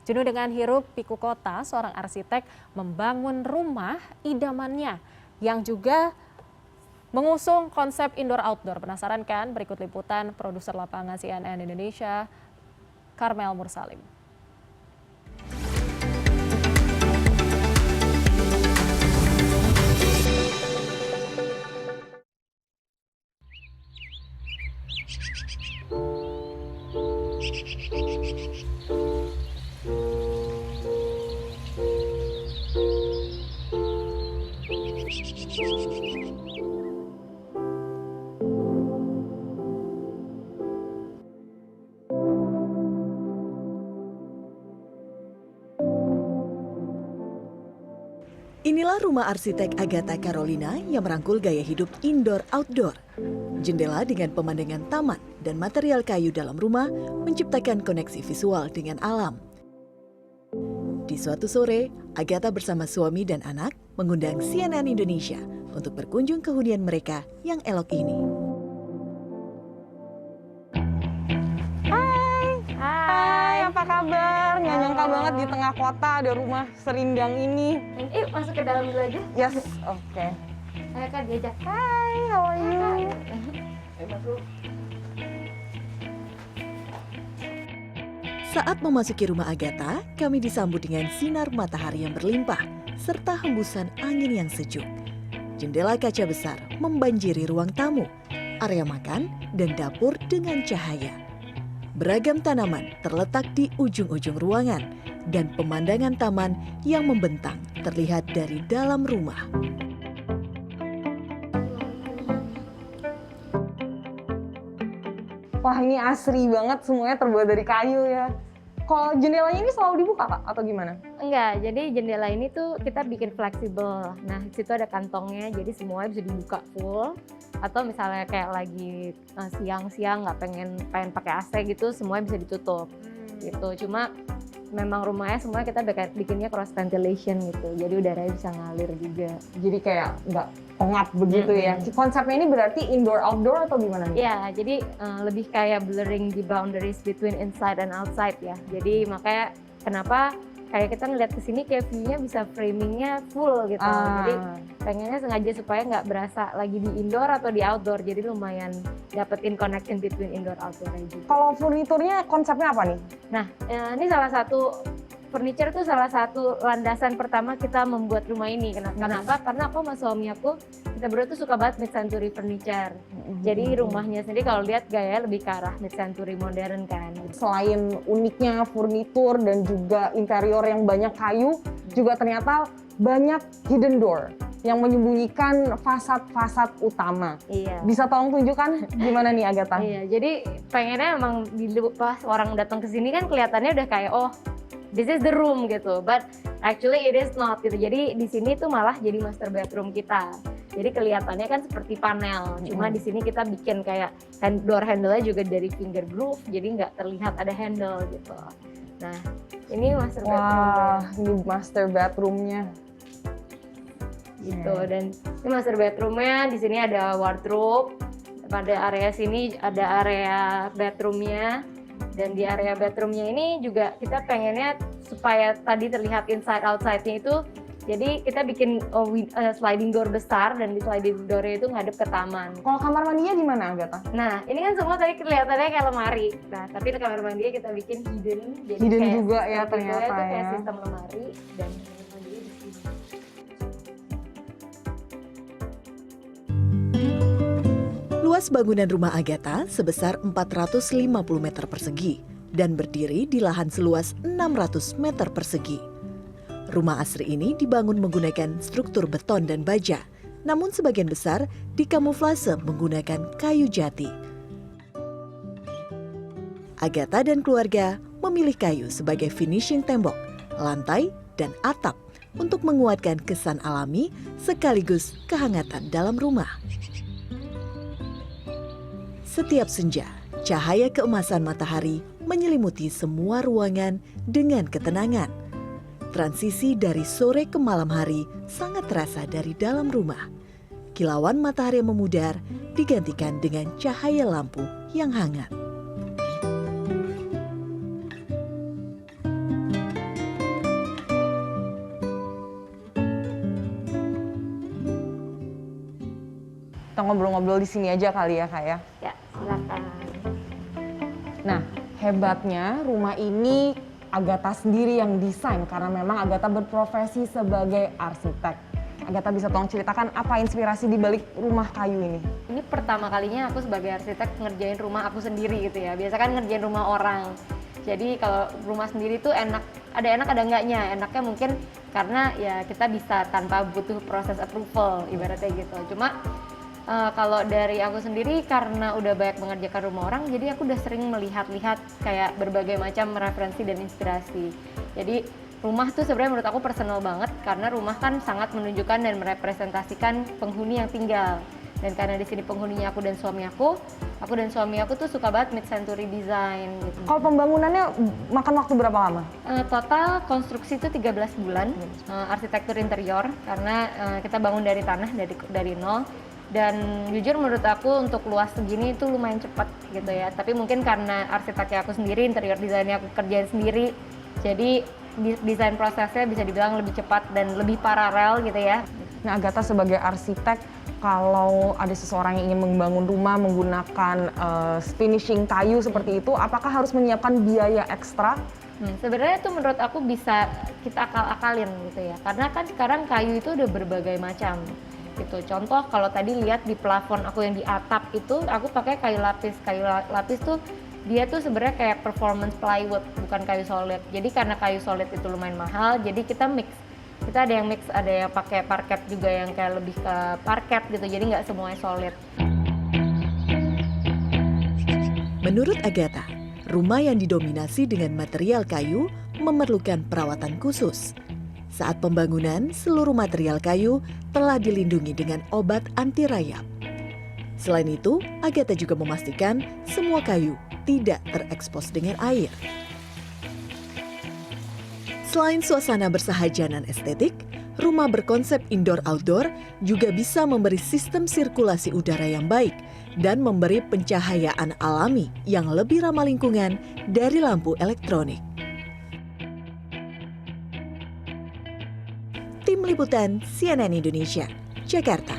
Jenuh dengan hiruk pikuk kota, seorang arsitek membangun rumah idamannya yang juga mengusung konsep indoor-outdoor. Penasaran kan? Berikut liputan produser lapangan CNN Indonesia, Karmel Mursalim. Inilah rumah arsitek Agatha Carolina yang merangkul gaya hidup indoor-outdoor. Jendela dengan pemandangan taman dan material kayu dalam rumah menciptakan koneksi visual dengan alam. Di suatu sore, Agatha bersama suami dan anak mengundang CNN Indonesia untuk berkunjung ke hunian mereka yang elok ini. Hai, apa kabar? Nggak nyangka banget di tengah kota ada rumah serindang ini. Yuk masuk ke dalam dulu aja. Yes, oke. Ayo Kak diajak. Hai, how are you? Saat memasuki rumah Agatha, kami disambut dengan sinar matahari yang berlimpah serta hembusan angin yang sejuk. Jendela kaca besar membanjiri ruang tamu, area makan, dan dapur dengan cahaya. Beragam tanaman terletak di ujung-ujung ruangan dan pemandangan taman yang membentang terlihat dari dalam rumah. Wah, ini asri banget, semuanya terbuat dari kayu ya. Kalau jendelanya ini selalu dibuka, Kak, atau gimana? Enggak, jadi jendela ini tuh kita bikin fleksibel. Nah, di situ ada kantongnya, jadi semuanya bisa dibuka full. Atau misalnya kayak lagi siang-siang nggak pengen pakai AC gitu, semuanya bisa ditutup. Gitu. Cuma memang rumahnya semua kita bikinnya cross ventilation gitu, jadi udaranya bisa ngalir juga. Jadi kayak nggak pengap begitu ya. Konsepnya ini berarti indoor-outdoor atau gimana nih? Ya, jadi lebih kayak blurring the boundaries between inside and outside ya. Jadi makanya kenapa kayak kita ngeliat ke sini kayak view-nya bisa framingnya full gitu. Jadi pengennya sengaja supaya nggak berasa lagi di indoor atau di outdoor. Jadi lumayan dapetin connection between indoor outdoor aja. Kalau furniturnya konsepnya apa nih? Nah, ini salah satu furniture itu salah satu landasan pertama kita membuat rumah ini. Kenapa? Karena aku sama suami aku, kita berdua tuh suka banget mid-century furniture. Jadi rumahnya sendiri kalau lihat gaya lebih ke arah mid-century modern kan. Selain uniknya furnitur dan juga interior yang banyak kayu, juga ternyata banyak hidden door yang menyembunyikan fasad-fasad utama. Iya. Bisa tolong tunjukkan gimana nih Agatha? Iya, jadi pengennya emang pas orang datang ke sini kan kelihatannya udah kayak oh this is the room gitu, but actually it is not gitu. Jadi di sini tuh malah jadi master bedroom kita. Jadi kelihatannya kan seperti panel, cuma di sini kita bikin kayak door handle-nya juga dari finger groove, jadi nggak terlihat ada handle gitu. Nah, ini master bedroom. Wah, ini master bedroomnya. Gitu, dan ini master bedroomnya. Di sini ada wardrobe. Pada area sini ada area bedroomnya. Dan di area bedroomnya ini juga kita pengennya supaya tadi terlihat inside outside-nya itu, jadi kita bikin sliding door besar dan di sliding door-nya itu ngadep ke taman. Kalau kamar mandinya gimana Agatha? Nah, ini kan semua tadi kelihatannya kayak lemari. Nah, tapi di kamar mandinya kita bikin hidden. Jadi Hidden kayak juga ya sistem ternyata itu kayak ya. sistem lemari dan kamar mandinya di sini. Luas bangunan rumah Agatha sebesar 450 meter persegi dan berdiri di lahan seluas 600 meter persegi. Rumah asri ini dibangun menggunakan struktur beton dan baja, namun sebagian besar dikamuflase menggunakan kayu jati. Agatha dan keluarga memilih kayu sebagai finishing tembok, lantai, dan atap untuk menguatkan kesan alami sekaligus kehangatan dalam rumah. Setiap senja, cahaya keemasan matahari menyelimuti semua ruangan dengan ketenangan. Transisi dari sore ke malam hari sangat terasa dari dalam rumah. Kilauan matahari yang memudar digantikan dengan cahaya lampu yang hangat. Kita ngobrol-ngobrol di sini aja kali ya Kak ya. Ya, silakan. Nah, hebatnya rumah ini Agatha sendiri yang desain karena memang Agatha berprofesi sebagai arsitek. Agatha bisa tolong ceritakan apa inspirasi di balik rumah kayu ini? Ini pertama kalinya aku sebagai arsitek ngerjain rumah aku sendiri gitu ya. Biasa kan ngerjain rumah orang. Jadi kalau rumah sendiri tuh enak ada enggaknya. Enaknya mungkin karena ya kita bisa tanpa butuh proses approval ibaratnya gitu. Cuma kalau dari aku sendiri karena udah banyak mengerjakan rumah orang, jadi aku udah sering melihat-lihat kayak berbagai macam referensi dan inspirasi. Jadi rumah tuh sebenarnya menurut aku personal banget karena rumah kan sangat menunjukkan dan merepresentasikan penghuni yang tinggal. Dan karena di sini penghuninya aku dan suami aku dan suami aku tuh suka banget mid-century design gitu. Kalau pembangunannya makan waktu berapa lama? Total konstruksi itu 13 bulan, arsitektur interior karena kita bangun dari tanah dari nol. Dan jujur menurut aku untuk luas segini itu lumayan cepat gitu ya. Tapi mungkin karena arsiteknya aku sendiri, interior desainnya aku kerjain sendiri, jadi desain prosesnya bisa dibilang lebih cepat dan lebih paralel gitu ya. Nah, Agatha sebagai arsitek, kalau ada seseorang yang ingin membangun rumah menggunakan finishing kayu seperti itu, apakah harus menyiapkan biaya ekstra? Sebenarnya itu menurut aku bisa kita akal-akalin gitu ya. Karena kan sekarang kayu itu udah berbagai macam. Gitu. Contoh kalau tadi lihat di plafon aku yang di atap itu aku pakai kayu lapis. Kayu lapis tuh dia tuh sebenarnya kayak performance plywood, bukan kayu solid. Jadi karena kayu solid itu lumayan mahal, jadi kita mix. Kita ada yang mix, ada yang pakai parket juga yang kayak lebih ke parket gitu. Jadi nggak semuanya solid. Menurut Agatha, rumah yang didominasi dengan material kayu memerlukan perawatan khusus. Saat pembangunan, seluruh material kayu telah dilindungi dengan obat anti rayap. Selain itu, Agatha juga memastikan semua kayu tidak terekspos dengan air. Selain suasana bersahaja dan estetik, rumah berkonsep indoor-outdoor juga bisa memberi sistem sirkulasi udara yang baik dan memberi pencahayaan alami yang lebih ramah lingkungan dari lampu elektronik. Tim Liputan CNN Indonesia, Jakarta.